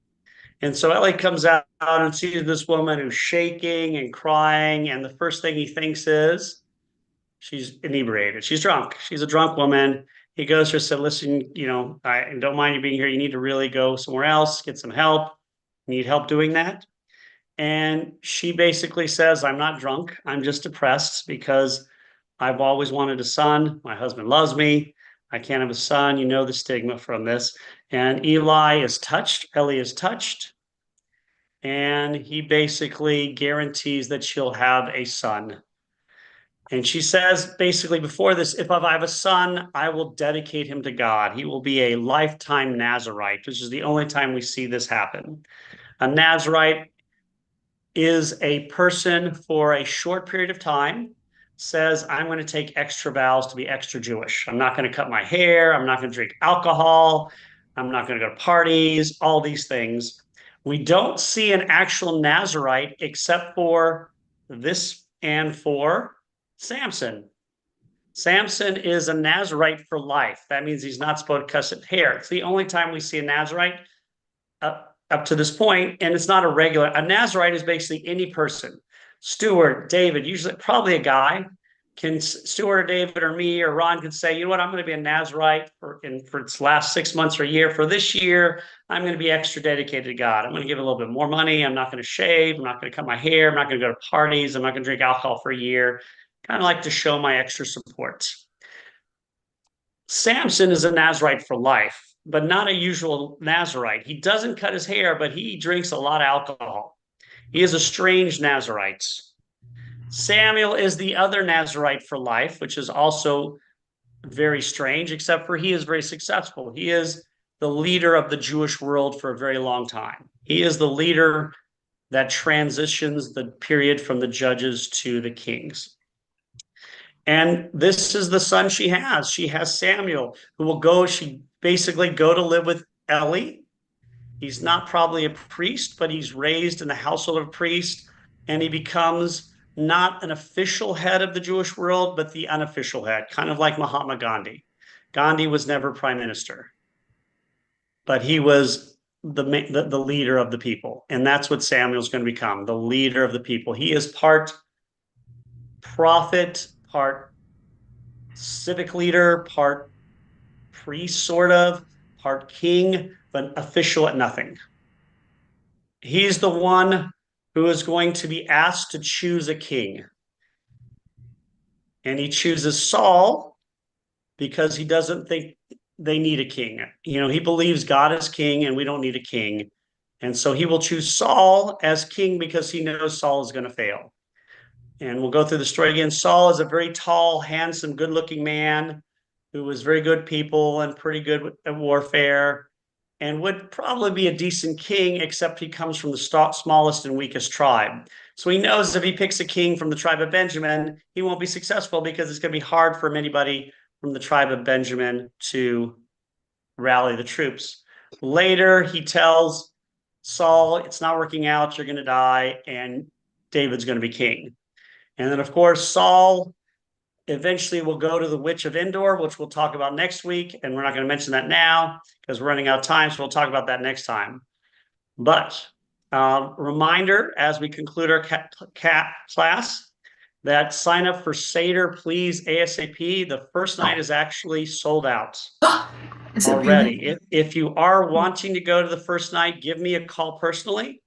And so Eli comes out and sees this woman who's shaking and crying. And the first thing he thinks is she's inebriated. She's drunk. She's a drunk woman. He goes to her and said, listen, I don't mind you being here. You need to really go somewhere else, get some help. Need help doing that? And she basically says, I'm not drunk. I'm just depressed because I've always wanted a son. My husband loves me. I can't have a son. You know the stigma from this. And Eli is touched. And he basically guarantees that she'll have a son. And she says, basically, before this, if I have a son, I will dedicate him to God. He will be a lifetime Nazirite, which is the only time we see this happen. A Nazirite is a person for a short period of time says, I'm going to take extra vows to be extra Jewish. I'm not going to cut my hair. I'm not going to drink alcohol. I'm not going to go to parties, all these things. We don't see an actual Nazirite except for this and for Samson. Samson is a Nazirite for life. That means he's not supposed to cut his hair. It's the only time we see a Nazirite up to this point, and it's not a Nazirite is basically any person. Stuart, David, usually probably a guy. Stuart or David or me or Ron can say, you know what, I'm going to be a Nazirite for its last 6 months or a year. For this year, I'm going to be extra dedicated to God. I'm going to give a little bit more money. I'm not going to shave. I'm not going to cut my hair. I'm not going to go to parties. I'm not going to drink alcohol for a year. Kind of like to show my extra support. Samson is a Nazirite for life, but not a usual Nazirite. He doesn't cut his hair, but he drinks a lot of alcohol. He is a strange Nazirite. Samuel is the other Nazirite for life, which is also very strange, except for he is very successful. He is the leader of the Jewish world for a very long time. He is the leader that transitions the period from the judges to the kings. And this is the son she has. She has Samuel, she basically go to live with Eli. He's not probably a priest, but he's raised in the household of a priest, and he becomes not an official head of the Jewish world, but the unofficial head, kind of like Mahatma Gandhi. Gandhi was never prime minister, but he was the leader of the people. And that's what Samuel's going to become, the leader of the people. He is part prophet, part civic leader, part priest, sort of, part king, but official at nothing. He's the one who is going to be asked to choose a king. And he chooses Saul because he doesn't think they need a king. He believes God is king and we don't need a king. And so he will choose Saul as king because he knows Saul is going to fail. And we'll go through the story again. Saul is a very tall, handsome, good-looking man who was very good people and pretty good at warfare and would probably be a decent king, except he comes from the smallest and weakest tribe. So he knows if he picks a king from the tribe of Benjamin, he won't be successful because it's going to be hard for anybody from the tribe of Benjamin to rally the troops. Later, he tells Saul, it's not working out, you're going to die, and David's going to be king. And then, of course, Saul eventually will go to the Witch of Endor, which we'll talk about next week. And we're not going to mention that now because we're running out of time. So we'll talk about that next time. But reminder, as we conclude our class, that sign up for Seder, please, ASAP. The first night is actually sold out already. If you are wanting to go to the first night, give me a call personally,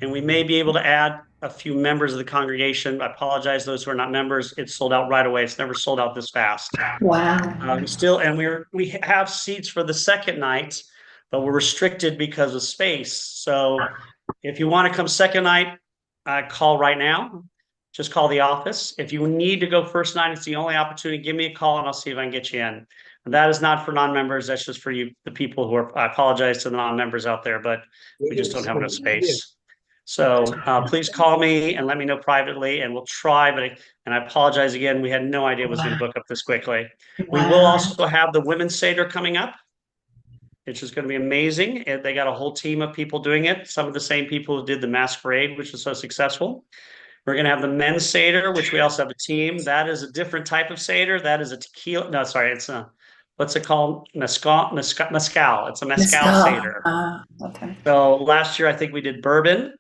and we may be able to add a few members of the congregation. I apologize, those who are not members. It's sold out right away. It's never sold out this fast. Wow. We have seats for the second night, but we're restricted because of space. So If you want to come second night, call right now. Just call the office. If you need to go first night, it's the only opportunity. Give me a call and I'll see if I can get you in. And that is not for non-members. That's just for you, the people who are, I apologize to the non-members out there, but we just don't have enough space. So please call me and let me know privately and we'll try, and I apologize again. We had no idea it was going to book up this quickly. We will also have the Women's Seder coming up, which is going to be amazing. They got a whole team of people doing it. Some of the same people who did the masquerade, which was so successful. We're going to have the Men's Seder, which we also have a team. That is a different type of Seder. That is a tequila. No, sorry. It's a, what's it called? Mezcal. It's a mezcal Seder. Okay. So last year, I think we did bourbon.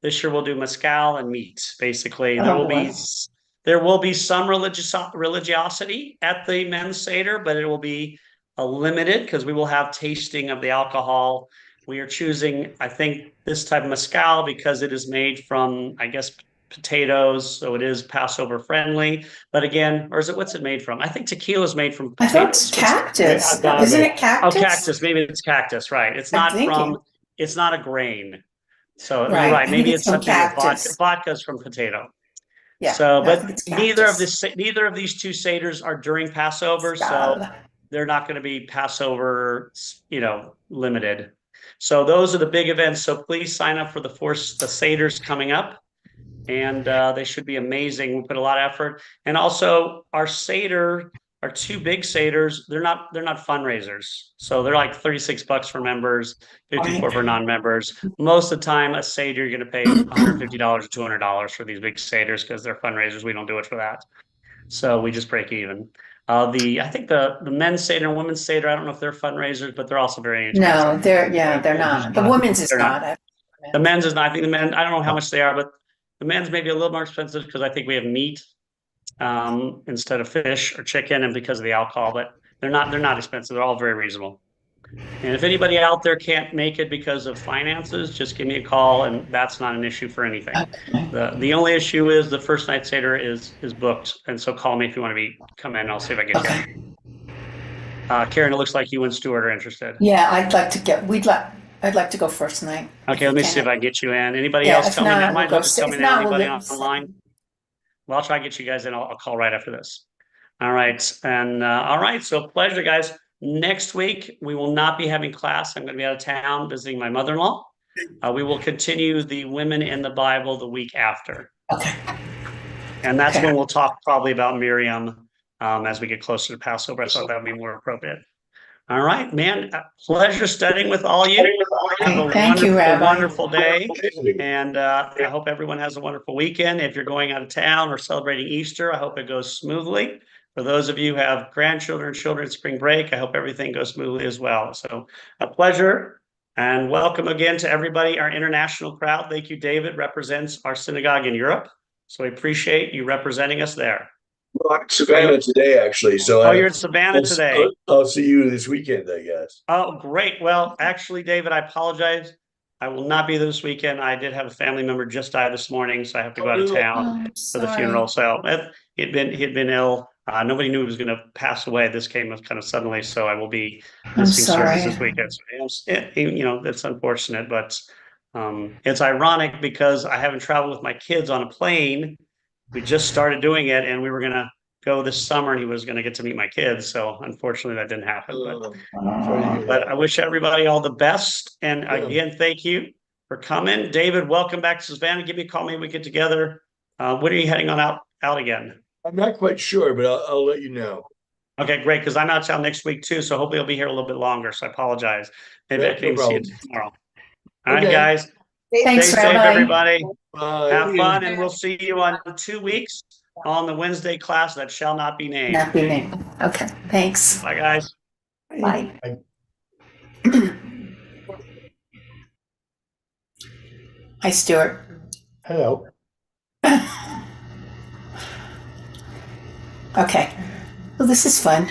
This year we'll do mezcal and meat. Basically, there will be some religiosity at the Men's Seder, but it will be a limited because we will have tasting of the alcohol. We are choosing, I think, this type of mezcal because it is made from, I guess, potatoes, so it is Passover friendly. But again, or is it, what's it made from? I think tequila is made from potatoes. I thought it's cactus. Isn't it cactus? Oh, cactus. Maybe it's cactus, right? It's not from. It's not a grain. So you're right. Maybe it's something with vodka's from potato. Yeah. So, but neither of these two seders are during Passover, so they're not going to be Passover, limited. So those are the big events. So please sign up for the seders coming up, and they should be amazing. We put a lot of effort, and also our seder. Our two big seders, they're not fundraisers. So they're like $36 for members, $54 for non-members. Most of the time, a seder, you're going to pay $150 or $200 for these big seders because they're fundraisers. We don't do it for that. So we just break even. I think the men's seder and women's seder, I don't know if they're fundraisers, but they're also very expensive. No, they're not. The women's is not. The men's is not. I think the men, I don't know how much they are, but the men's may be a little more expensive because I think we have meat instead of fish or chicken, and because of the alcohol, but they're not expensive. They're all very reasonable. And if anybody out there can't make it because of finances, just give me a call, and that's not an issue for anything. The only issue is the first night seder is booked, and so call me if you want to come in. I'll see if I can get you. Karen, it looks like you and Stuart are interested. Yeah, I'd like to go first night. Okay, let me see if I can get you in. Anybody else coming in? Might as well just come in. Anybody online? Well, I'll try to get you guys in. I'll call right after this. All right. And all right. So pleasure, guys. Next week, we will not be having class. I'm going to be out of town visiting my mother-in-law. We will continue the Women in the Bible the week after. Okay. And that's when we'll talk probably about Miriam as we get closer to Passover. I thought that would be more appropriate. All right, man. Pleasure studying with all you. Thank you, Rabbi. Wonderful day. And I hope everyone has a wonderful weekend. If you're going out of town or celebrating Easter, I hope it goes smoothly. For those of you who have grandchildren, children, spring break, I hope everything goes smoothly as well. So a pleasure and welcome again to everybody, our international crowd. Thank you, David, represents our synagogue in Europe. So we appreciate you representing us there. Well, I'm in Savannah today, actually. So you're in Savannah today. I'll see you this weekend, I guess. Oh, great. Well, actually, David, I apologize. I will not be this weekend. I did have a family member just die this morning, so I have to go out of town for the funeral. So he'd been ill. Nobody knew he was going to pass away. This came kind of suddenly, so I will be missing service this weekend. So, it's unfortunate, but it's ironic because I haven't traveled with my kids on a plane. We just started doing it, and we were going to go this summer, and he was going to get to meet my kids. So unfortunately, that didn't happen. But I wish everybody all the best. And again, thank you for coming. David, welcome back to Savannah. Give me a call. Maybe we get together. When are you heading on out again? I'm not quite sure, but I'll let you know. Okay, great. Because I'm out of town next week too, so hopefully I'll be here a little bit longer. So I apologize. Maybe I can see you tomorrow. All right, guys. Thanks, Stay safe, Rabbi. everybody. Bye. Have fun, and we'll see you on 2 weeks on the Wednesday class that shall not be named. Not be named. Okay. Thanks. Bye, guys. Bye. Hi, Stuart. Hello. Okay. Well, this is fun.